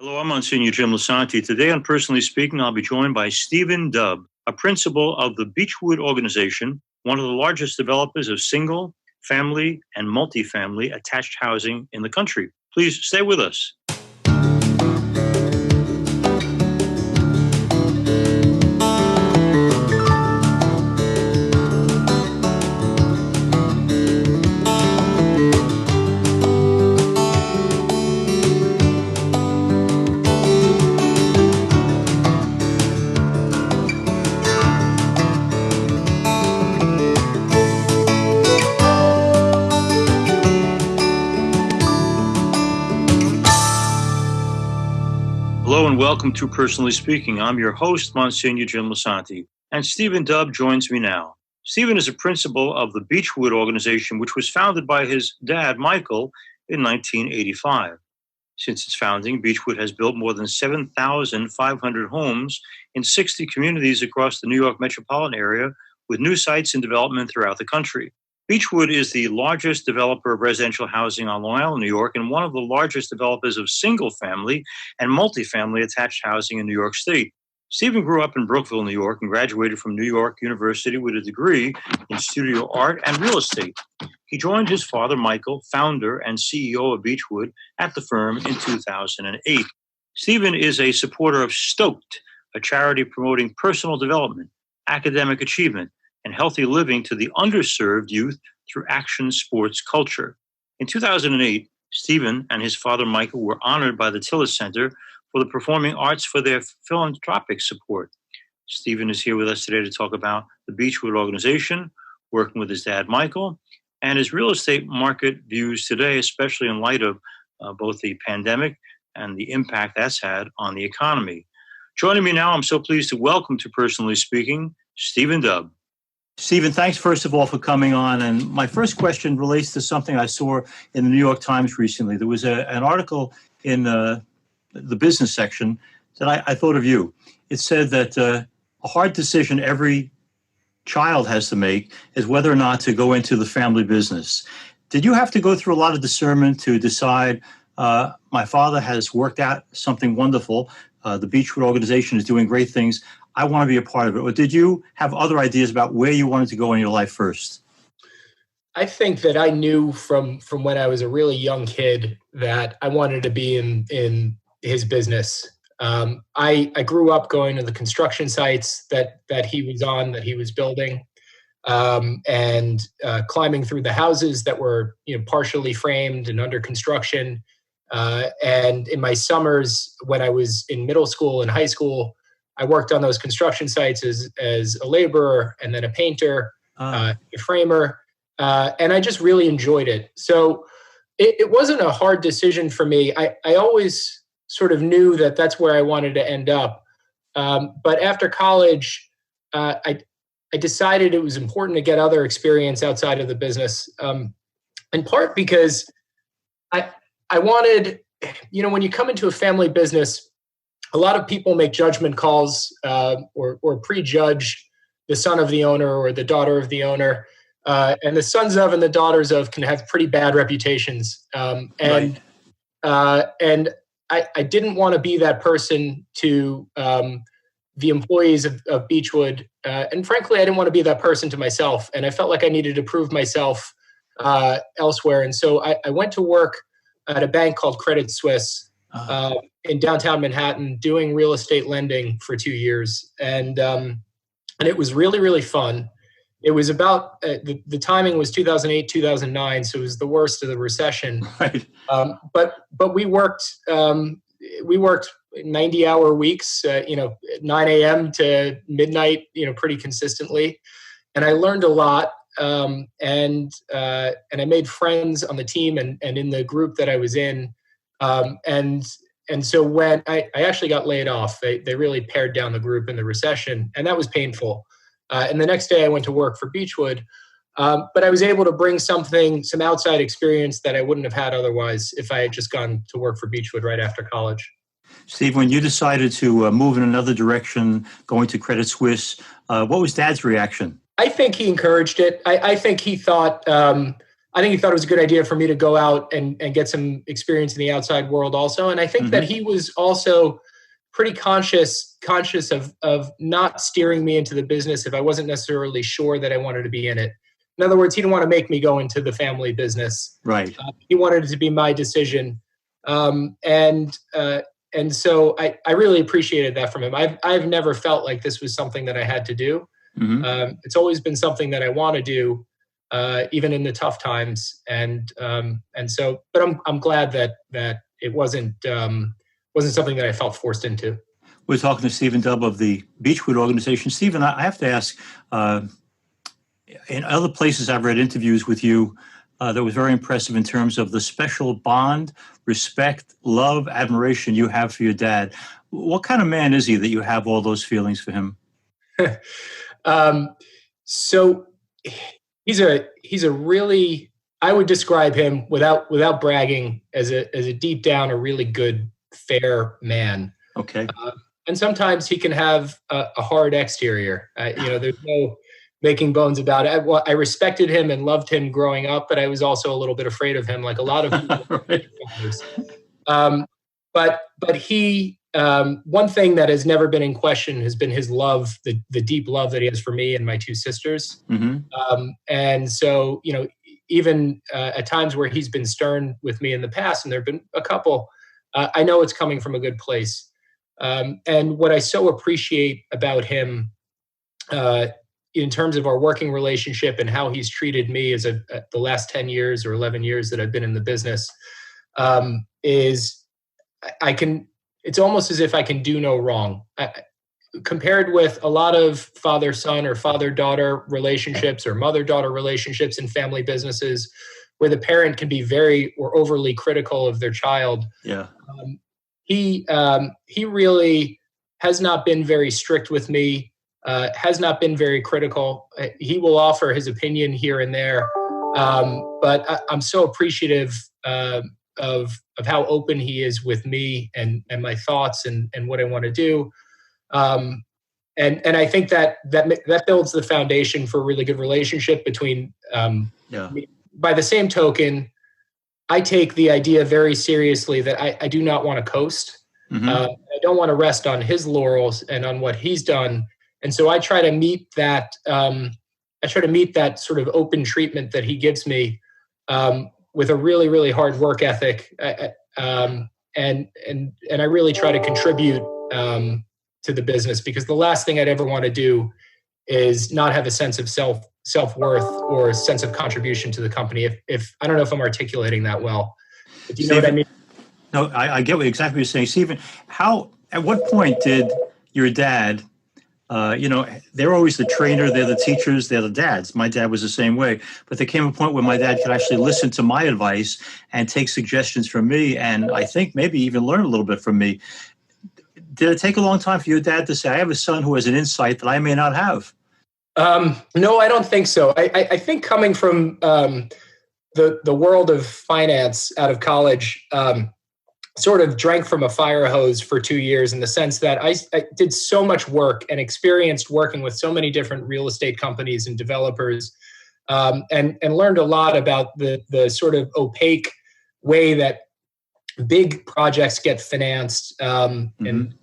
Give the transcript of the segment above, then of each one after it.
Hello, I'm Monsignor Jim Lisante. Today on Personally Speaking, I'll be joined by Steven Dubb, a principal of the Beechwood Organization, one of the largest developers of single, family, and multifamily attached housing in the country. Please stay with us. Hello and welcome to Personally Speaking. I'm your host, Monsignor Jim Lisante, and Steven Dubb joins me now. Steven is a principal of the Beechwood Organization, which was founded by his dad, Michael, in 1985. Since its founding, Beechwood has built more than 7,500 homes in 60 communities across the New York metropolitan area, with new sites in development throughout the country. Beechwood is the largest developer of residential housing on Long Island, New York, and one of the largest developers of single-family and multifamily attached housing in New York State. Steven grew up in Brookville, New York, and graduated from New York University with a degree in studio art and real estate. He joined his father, Michael, founder and CEO of Beechwood, at the firm in 2008. Steven is a supporter of Stoked, a charity promoting personal development, academic achievement, and healthy living to the underserved youth through action sports culture. In 2008, Steven and his father, Michael, were honored by the Tillis Center for the Performing Arts for their philanthropic support. Steven is here with us today to talk about the Beechwood Organization, working with his dad, Michael, and his real estate market views today, especially in light of both the pandemic and the impact that's had on the economy. Joining me now, I'm so pleased to welcome to Personally Speaking, Steven Dubb. Steven, thanks first of all for coming on. And my first question relates to something I saw in the New York Times recently. There was an article in the business section that I thought of you. It said that a hard decision every child has to make is whether or not to go into the family business. Did you have to go through a lot of discernment to decide, my father has worked out something wonderful, the Beechwood Organization is doing great things, I want to be a part of it? Or did you have other ideas about where you wanted to go in your life first? I think that I knew from when I was a really young kid that I wanted to be in his business. I grew up going to the construction sites that he was on, that he was building, and climbing through the houses that were partially framed and under construction. And in my summers, when I was in middle school and high school, I worked on those construction sites as a laborer and then a painter, a framer, and I just really enjoyed it. So it wasn't a hard decision for me. I always sort of knew that that's where I wanted to end up. But after college, I decided it was important to get other experience outside of the business, in part because I wanted, when you come into a family business, a lot of people make judgment calls or prejudge the son of the owner or the daughter of the owner. And the sons of and the daughters of can have pretty bad reputations. And I didn't want to be that person to the employees of Beechwood. And frankly, I didn't want to be that person to myself. And I felt like I needed to prove myself elsewhere. And so I went to work at a bank called Credit Suisse in downtown Manhattan, doing real estate lending for 2 years. And it was really, really fun. It was about, the timing was 2008, 2009, so it was the worst of the recession. Right. But we worked 90-hour weeks, 9 a.m. to midnight, pretty consistently. And I learned a lot. And I made friends on the team and in the group that I was in. And so when I actually got laid off, they really pared down the group in the recession, and that was painful. And the next day I went to work for Beechwood, but I was able to bring some outside experience that I wouldn't have had otherwise if I had just gone to work for Beechwood right after college. Steve, when you decided to move in another direction, going to Credit Suisse, what was Dad's reaction? I think he encouraged it. I think he thought I think he thought it was a good idea for me to go out and get some experience in the outside world also. And I think that he was also pretty conscious of not steering me into the business if I wasn't necessarily sure that I wanted to be in it. In other words, he didn't want to make me go into the family business. Right. He wanted it to be my decision. And so I really appreciated that from him. I've never felt like this was something that I had to do. It's always been something that I want to do, even in the tough times. And so, but I'm glad that it wasn't something that I felt forced into. We're talking to Steven Dubb of the Beechwood Organization. Steven, I have to ask, in other places I've read interviews with you that was very impressive in terms of the special bond, respect, love, admiration you have for your dad. What kind of man is he that you have all those feelings for him? So he's a really, I would describe him without bragging as a deep down, a really good, fair man. Okay. And sometimes he can have a hard exterior. There's no making bones about it. I respected him and loved him growing up, but I was also a little bit afraid of him, like a lot of people. Right. But he, one thing that has never been in question has been his love, the deep love that he has for me and my two sisters. And so, even at times where he's been stern with me in the past, and there have been a couple, I know it's coming from a good place. And what I so appreciate about him, in terms of our working relationship and how he's treated me as the last 10 years or 11 years that I've been in the business, is it's almost as if I can do no wrong. Compared with a lot of father-son or father-daughter relationships or mother-daughter relationships in family businesses where the parent can be very or overly critical of their child. Yeah. He really has not been very strict with me, has not been very critical. He will offer his opinion here and there, but I'm so appreciative of how open he is with me and my thoughts and what I want to do. And I think that builds the foundation for a really good relationship between. By the same token, I take the idea very seriously that I do not want to coast. I don't want to rest on his laurels and on what he's done. And so I try to meet that. Sort of open treatment that he gives me with a really, really hard work ethic, and I really try to contribute to the business, because the last thing I'd ever want to do is not have a sense of self-worth or a sense of contribution to the company. If I don't know if I'm articulating that well, but do you know what I mean? No, I get exactly what you're saying, Steven. At what point did your dad? They're always the trainer, they're the teachers, they're the dads. My dad was the same way. But there came a point where my dad could actually listen to my advice and take suggestions from me, and I think maybe even learn a little bit from me. Did it take a long time for your dad to say, I have a son who has an insight that I may not have? No, I don't think so. I think coming from the world of finance out of college, sort of drank from a fire hose for 2 years, in the sense that I did so much work and experienced working with so many different real estate companies and developers, and learned a lot about the sort of opaque way that big projects get financed. And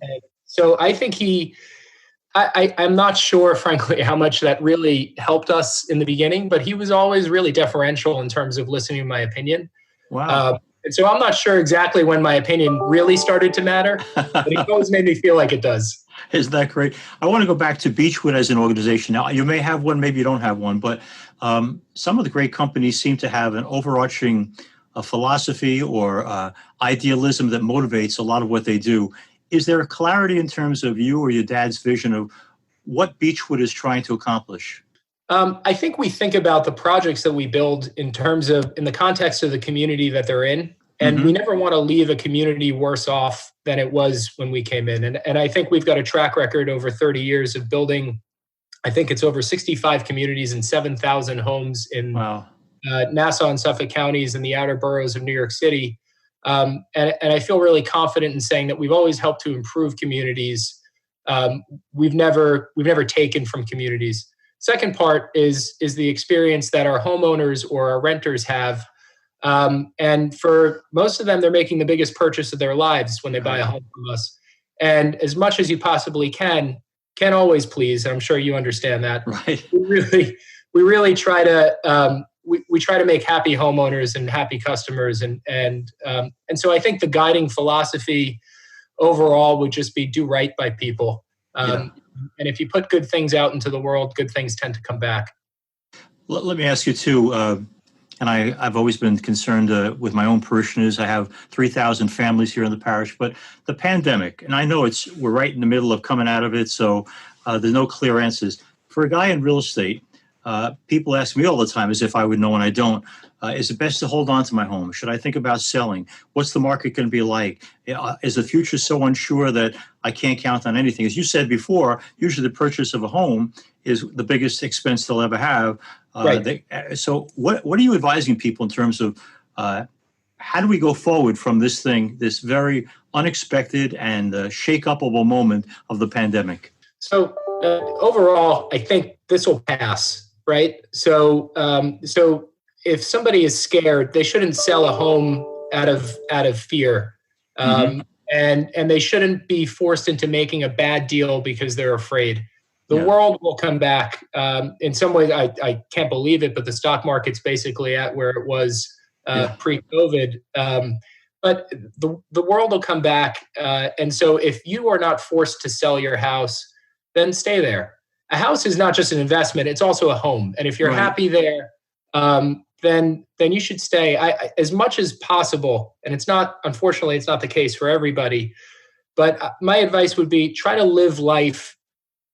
so I think I'm not sure, frankly, how much that really helped us in the beginning, but he was always really deferential in terms of listening to my opinion. Wow. And so I'm not sure exactly when my opinion really started to matter, but he always made me feel like it does. Isn't that great? I want to go back to Beechwood as an organization. Now, you may have one, maybe you don't have one, but some of the great companies seem to have an overarching philosophy or idealism that motivates a lot of what they do. Is there a clarity in terms of you or your dad's vision of what Beechwood is trying to accomplish? I think we think about the projects that we build in the context of the community that they're in. And we never want to leave a community worse off than it was when we came in. And I think we've got a track record over 30 years of building, I think it's over 65 communities and 7,000 homes in Nassau and Suffolk counties and the outer boroughs of New York City. And I feel really confident in saying that we've always helped to improve communities. We've never taken from communities. Second part is the experience that our homeowners or our renters have. And for most of them, they're making the biggest purchase of their lives when they buy a home from us. And as much as you possibly can't always please. And I'm sure you understand that. Right. We really try to we try to make happy homeowners and happy customers. And so I think the guiding philosophy overall would just be do right by people. And if you put good things out into the world, good things tend to come back. Let me ask you too, and I've always been concerned with my own parishioners. I have 3,000 families here in the parish, but the pandemic, and I know we're right in the middle of coming out of it, so there's no clear answers. For a guy in real estate, people ask me all the time, as if I would know and I don't, is it best to hold on to my home? Should I think about selling? What's the market going to be like? Is the future so unsure that I can't count on anything? As you said before, usually the purchase of a home is the biggest expense they'll ever have. Right. So what are you advising people in terms of how do we go forward from this thing, this very unexpected and shake-upable moment of the pandemic? So overall, I think this will pass, right? So if somebody is scared, they shouldn't sell a home out of fear, and they shouldn't be forced into making a bad deal because they're afraid. The world will come back. In some ways, I can't believe it, but the stock market's basically at where it was pre-COVID. But the world will come back. And so if you are not forced to sell your house, then stay there. A house is not just an investment, it's also a home. And if you're happy there, then you should stay. As much as possible, and unfortunately, it's not the case for everybody, but my advice would be try to live life.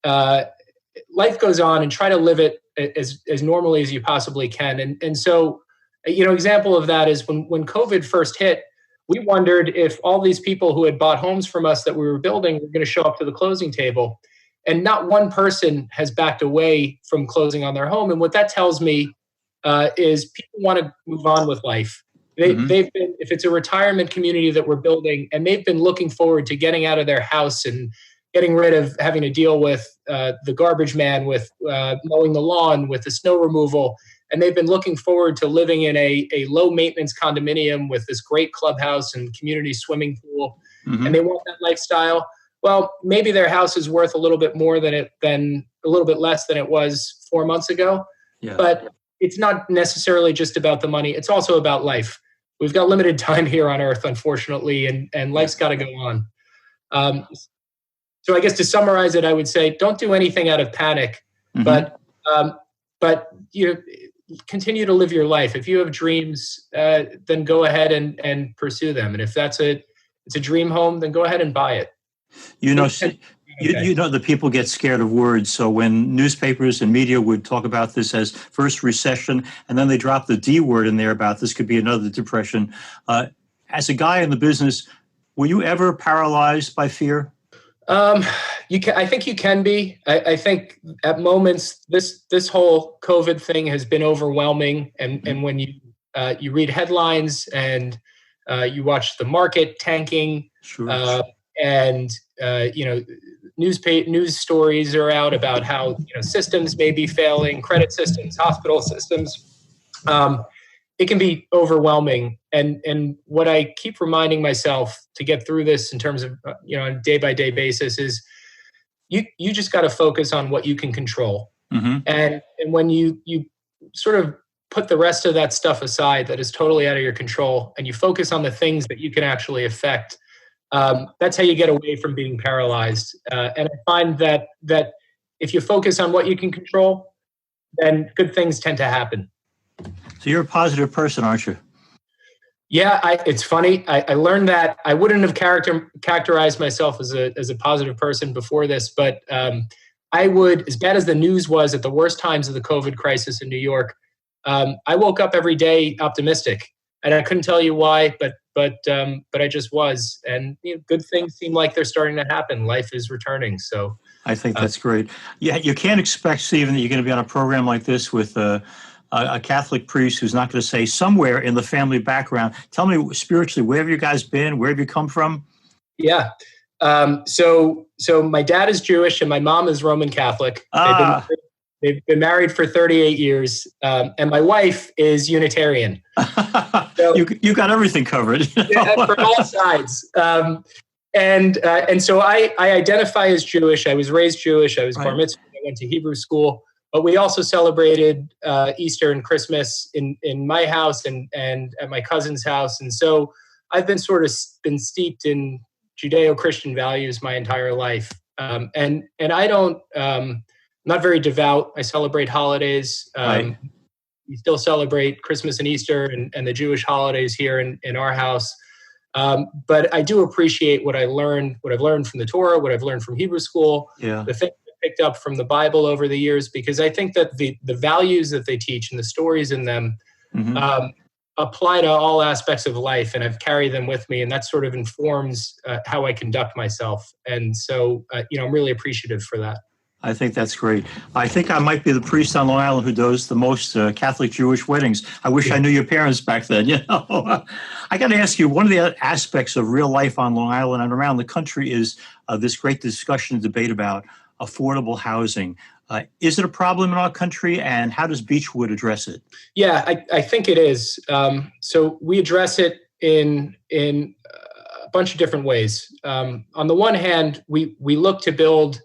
Life goes on, and try to live it as normally as you possibly can. And so, example of that is when COVID first hit, we wondered if all these people who had bought homes from us that we were building were going to show up to the closing table. And not one person has backed away from closing on their home. And what that tells me is people want to move on with life. They've been, if it's a retirement community that we're building, and they've been looking forward to getting out of their house and getting rid of having to deal with the garbage man, with mowing the lawn, with the snow removal. And they've been looking forward to living in a low maintenance condominium with this great clubhouse and community swimming pool. And they want that lifestyle. Well, maybe their house is worth a little bit more than a little bit less than it was 4 months ago. But it's not necessarily just about the money. It's also about life. We've got limited time here on earth, unfortunately, and life's got to go on. So I guess to summarize it, I would say don't do anything out of panic, but continue to live your life. If you have dreams, then go ahead and pursue them. And if it's a dream home, then go ahead and buy it. You know that people get scared of words. So when newspapers and media would talk about this as first recession, and then they drop the D word in there about this could be another depression. As a guy in the business, were you ever paralyzed by fear? I think you can be. I think at moments this whole COVID thing has been overwhelming, and when you read headlines and you watch the market tanking, and news stories are out about how systems may be failing, credit systems, hospital systems. It can be overwhelming, and what I keep reminding myself to get through this in terms of on a day-by-day basis is you just got to focus on what you can control, and when you sort of put the rest of that stuff aside that is totally out of your control, and you focus on the things that you can actually affect. That's how you get away from being paralyzed. And I find that if you focus on what you can control, then good things tend to happen. So you're a positive person, aren't you? Yeah, it's funny. I learned that I wouldn't have characterized myself as a positive person before this, but I would, as bad as the news was at the worst times of the COVID crisis in New York, I woke up every day optimistic, and I couldn't tell you why, but I just was, and good things seem like they're starting to happen. Life is returning, so I think that's great. Yeah, you can't expect, Steven, that you're going to be on a program like this with a Catholic priest who's not going to say somewhere in the family background. Tell me spiritually, where have you guys been? Where have you come from? Yeah, so my dad is Jewish and my mom is Roman Catholic. They've been married for 38 years, and my wife is Unitarian. So, you got everything covered. Yeah, from all sides. And so I identify as Jewish. I was raised Jewish. I was bar mitzvah. I went to Hebrew school. But we also celebrated Easter and Christmas in my house and at my cousin's house. And so I've been been steeped in Judeo-Christian values my entire life. And I don't, I'm not very devout. I celebrate holidays. We still celebrate Christmas and Easter and the Jewish holidays here in our house. But I do appreciate what I've learned from the Torah, what I've learned from Hebrew school, the things I picked up from the Bible over the years, because I think that the values that they teach and the stories in them apply to all aspects of life, and I've carried them with me, and that sort of informs how I conduct myself. And so, I'm really appreciative for that. I think that's great. I think I might be the priest on Long Island who does the most Catholic Jewish weddings. I wish I knew your parents back then. I got to ask you, one of the other aspects of real life on Long Island and around the country is this great discussion and debate about affordable housing. Is it a problem in our country, and how does Beechwood address it? Yeah, I think it is. So we address it in a bunch of different ways. On the one hand, we look to build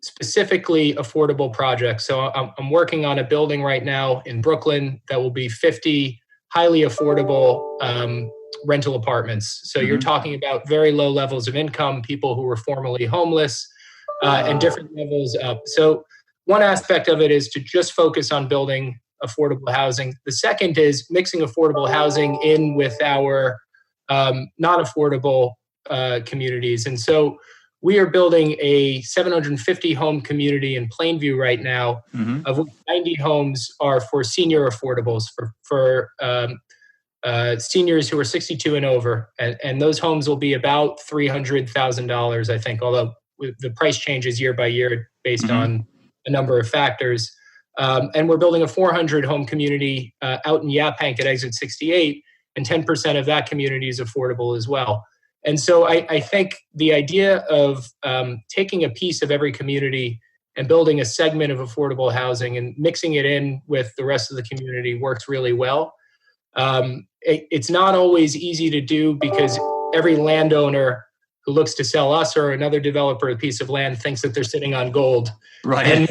specifically affordable projects. So I'm working on a building right now in Brooklyn that will be 50 highly affordable rental apartments. So you're talking about very low levels of income, people who were formerly homeless, and different levels up. So one aspect of it is to just focus on building affordable housing. The second is mixing affordable housing in with our non-affordable communities. And so we are building a 750 home community in Plainview right now, of which 90 homes are for senior affordables, for seniors who are 62 and over. And those homes will be about $300,000, I think, although the price changes year by year based on a number of factors. And we're building a 400 home community out in Yaphank at exit 68, and 10% of that community is affordable as well. And so I think the idea of taking a piece of every community and building a segment of affordable housing and mixing it in with the rest of the community works really well. It's not always easy to do because every landowner who looks to sell us or another developer a piece of land thinks that they're sitting on gold. Right. And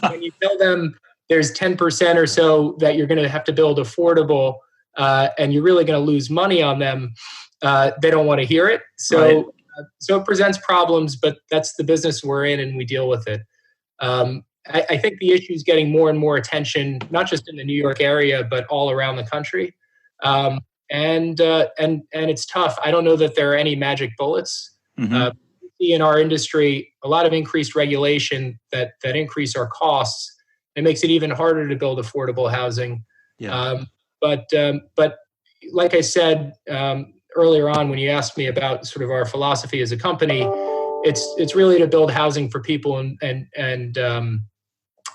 when you tell them there's 10% or so that you're going to have to build affordable and you're really going to lose money on them, they don't want to hear it. So, so it presents problems, but that's the business we're in, and we deal with it. I think the issue is getting more and more attention, not just in the New York area, but all around the country. And it's tough. I don't know that there are any magic bullets. We see in our industry a lot of increased regulation that increase our costs. It makes it even harder to build affordable housing. But like I said earlier on, when you asked me about sort of our philosophy as a company, it's really to build housing for people and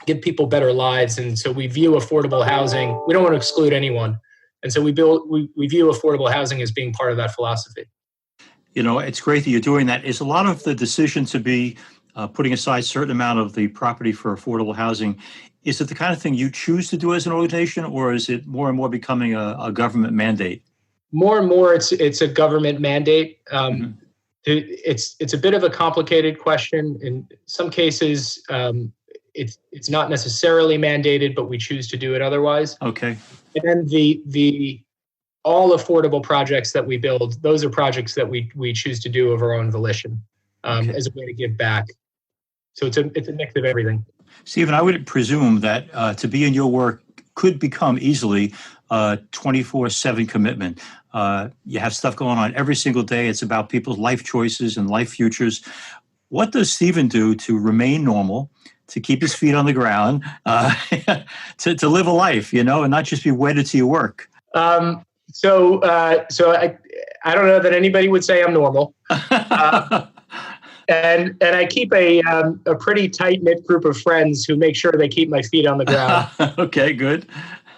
give people better lives. And so we view affordable housing. We don't want to exclude anyone, and so we view affordable housing as being part of that philosophy. It's great that you're doing that. Is a lot of the decision to be putting aside a certain amount of the property for affordable housing, is it the kind of thing you choose to do as an organization, or is it more and more becoming a government mandate? More and more, it's a government mandate. It's a bit of a complicated question. In some cases, it's not necessarily mandated, but we choose to do it otherwise. Okay. And then the all affordable projects that we build, those are projects that we choose to do of our own volition, as a way to give back. So it's a mix of everything. Stephen, I would presume that to be in your work could become easily a 24/7 commitment. You have stuff going on every single day. It's about people's life choices and life futures. What does Stephen do to remain normal, to keep his feet on the ground, to live a life, and not just be wedded to your work? So I don't know that anybody would say I'm normal. And I keep a pretty tight-knit group of friends who make sure they keep my feet on the ground. Okay, good.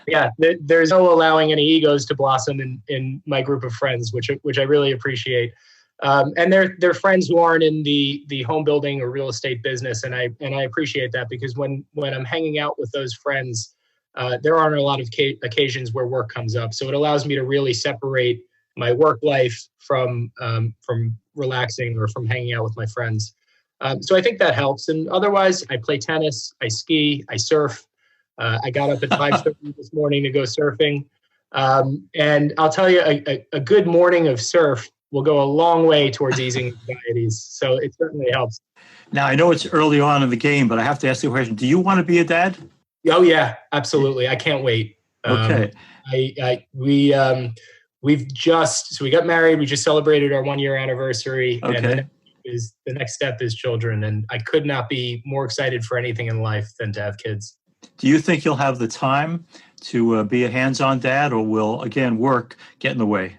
Yeah, there's no allowing any egos to blossom in my group of friends, which I really appreciate. And they're friends who aren't in the home building or real estate business, and I appreciate that, because when I'm hanging out with those friends, there aren't a lot of occasions where work comes up. So it allows me to really separate my work life from relaxing or from hanging out with my friends. So I think that helps. And otherwise, I play tennis, I ski, I surf. I got up at 5:30 this morning to go surfing. And I'll tell you, a good morning of surf will go a long way towards easing anxieties. So it certainly helps. Now, I know it's early on in the game, but I have to ask you a question. Do you want to be a dad? Oh, yeah, absolutely. I can't wait. Okay. We got married. We just celebrated our 1-year anniversary. Okay. And the next step is children. And I could not be more excited for anything in life than to have kids. Do you think you'll have the time to be a hands-on dad, or will, again, work get in the way?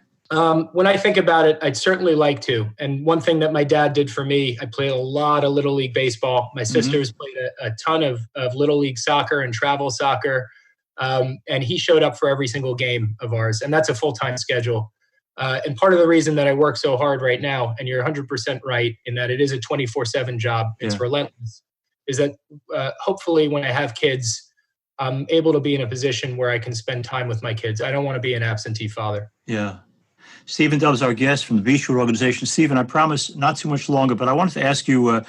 When I think about it, I'd certainly like to. And one thing that my dad did for me, I played a lot of Little League baseball. My sisters played a ton of Little League soccer and travel soccer. And he showed up for every single game of ours. And that's a full-time schedule. And part of the reason that I work so hard right now, and you're 100% right in that it is a 24/7 job, it's relentless, is that hopefully when I have kids, I'm able to be in a position where I can spend time with my kids. I don't want to be an absentee father. Yeah. Steven Dubb is our guest from the Beechwood Organization. Steven, I promise not too much longer, but I wanted to ask you,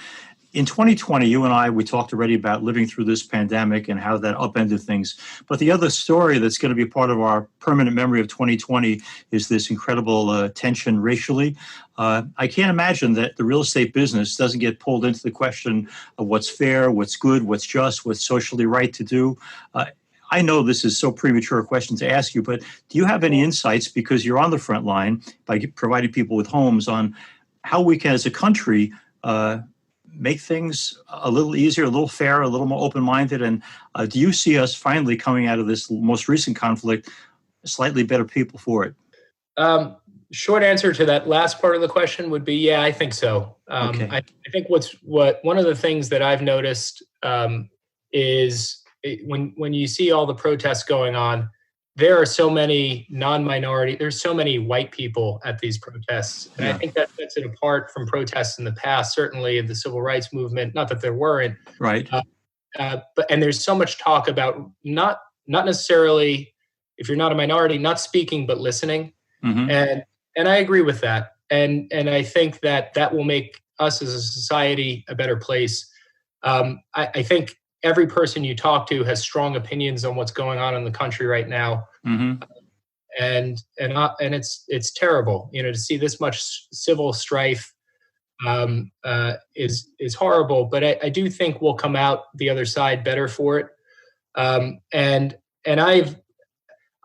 in 2020, you and I, we talked already about living through this pandemic and how that upended things. But the other story that's going to be part of our permanent memory of 2020 is this incredible tension racially. I can't imagine that the real estate business doesn't get pulled into the question of what's fair, what's good, what's just, what's socially right to do. I know this is so premature a question to ask you, but do you have any insights, because you're on the front line by providing people with homes, on how we can, as a country, make things a little easier, a little fairer, a little more open-minded? And do you see us finally coming out of this most recent conflict slightly better people for it? Short answer to that last part of the question would be, yeah, I think so. Okay. I think one of the things that I've noticed is when you see all the protests going on, there are so many non-minority, there's so many white people at these protests. And I think that sets it apart from protests in the past, certainly of the civil rights movement, not that there weren't. Right. And there's so much talk about not necessarily, if you're not a minority, not speaking, but listening. And I agree with that. And I think that will make us as a society a better place. I think every person you talk to has strong opinions on what's going on in the country right now. And it's terrible, to see this much civil strife is horrible, but I do think we'll come out the other side better for it. And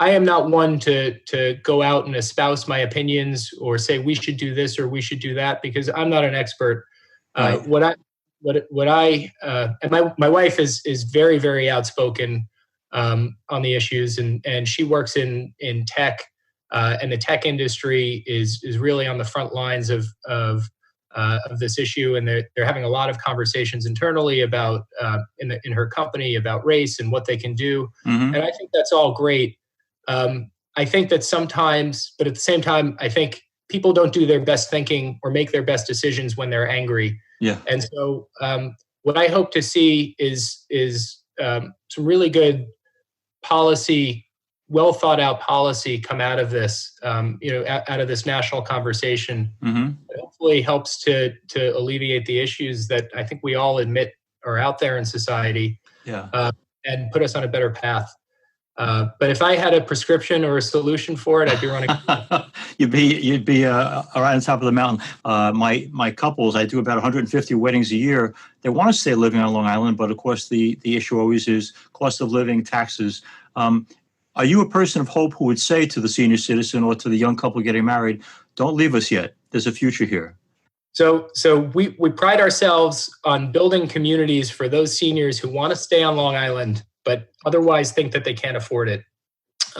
I am not one to go out and espouse my opinions or say we should do this or we should do that, because I'm not an expert. Right. And my wife is very, very outspoken on the issues, and she works in tech, and the tech industry is really on the front lines of this issue, and they're having a lot of conversations internally about in her company about race and what they can do, and I think that's all great. I think that sometimes, but at the same time, I think people don't do their best thinking or make their best decisions when they're angry. Yeah. And so what I hope to see is some really good policy, well thought out policy come out of this, out of this national conversation. It hopefully helps to alleviate the issues that I think we all admit are out there in society. Yeah. And put us on a better path. But if I had a prescription or a solution for it, I'd be running. You'd be right on top of the mountain. My couples, I do about 150 weddings a year. They want to stay living on Long Island, but of course the issue always is cost of living, taxes. Are you a person of hope who would say to the senior citizen or to the young couple getting married, "Don't leave us yet. There's a future here"? So we pride ourselves on building communities for those seniors who want to stay on Long Island, but otherwise think that they can't afford it.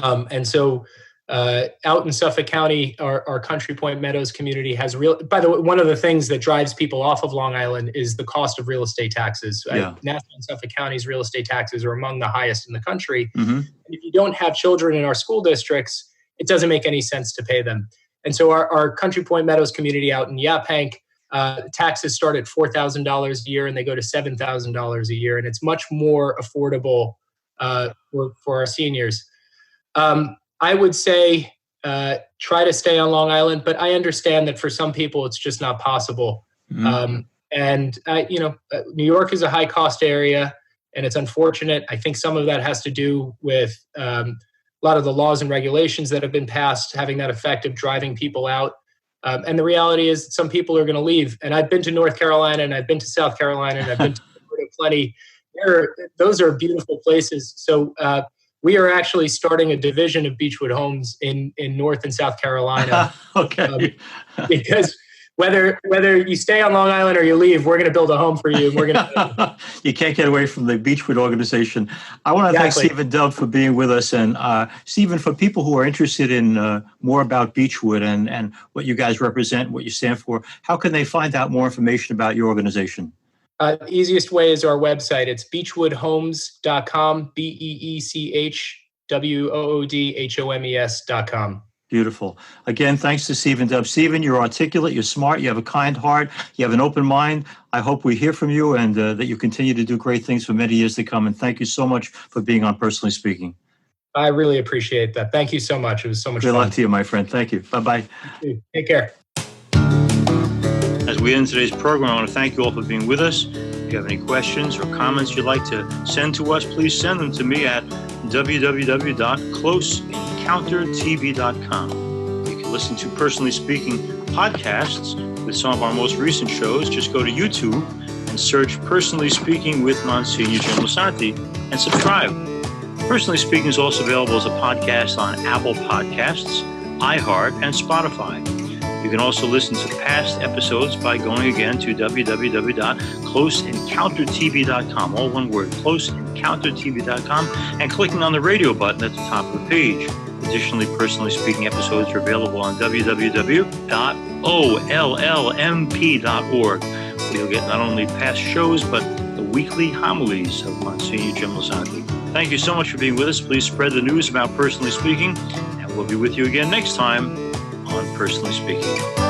And so out in Suffolk County, our Country Point Meadows community has by the way, one of the things that drives people off of Long Island is the cost of real estate taxes. Yeah. Nassau and Suffolk County's real estate taxes are among the highest in the country. And if you don't have children in our school districts, it doesn't make any sense to pay them. And so our Country Point Meadows community out in Yaphank, taxes start at $4,000 a year and they go to $7,000 a year. And it's much more affordable for our seniors. I would say try to stay on Long Island, but I understand that for some people it's just not possible. Mm-hmm. New York is a high cost area and it's unfortunate. I think some of that has to do with a lot of the laws and regulations that have been passed, having that effect of driving people out. And the reality is that some people are going to leave. And I've been to North Carolina and I've been to South Carolina and I've been to plenty. Those are beautiful places. So we are actually starting a division of Beechwood Homes in North and South Carolina. Okay. Because whether you stay on Long Island or you leave, we're going to build a home for you. And we're going to. You can't get away from the Beechwood Organization. I want to thank Steven Dubb for being with us. And Steven, for people who are interested in more about Beechwood and what you guys represent, what you stand for, how can they find out more information about your organization? The easiest way is our website. It's beechwoodhomes.com, BeechwoodHomes.com. Beautiful. Again, thanks to Steven Dubb. Steven, you're articulate, you're smart, you have a kind heart, you have an open mind. I hope we hear from you and that you continue to do great things for many years to come. And thank you so much for being on Personally Speaking. I really appreciate that. Thank you so much. It was so much fun. Good luck to you, my friend. Thank you. Bye-bye. Take care. As we end today's program, I want to thank you all for being with us. If you have any questions or comments you'd like to send to us, please send them to me at www.closeencountertv.com. You can listen to Personally Speaking podcasts with some of our most recent shows. Just go to YouTube and search Personally Speaking with Monsignor Jim Lisante and subscribe. Personally Speaking is also available as a podcast on Apple Podcasts, iHeart, and Spotify. You can also listen to past episodes by going again to www.closeencountertv.com, all one word, closeencountertv.com, and clicking on the radio button at the top of the page. Additionally, Personally Speaking episodes are available on www.ollmp.org, where you'll get not only past shows, but the weekly homilies of Monsignor Jim Lisante. Thank you so much for being with us. Please spread the news about Personally Speaking, and we'll be with you again next time on Personally Speaking.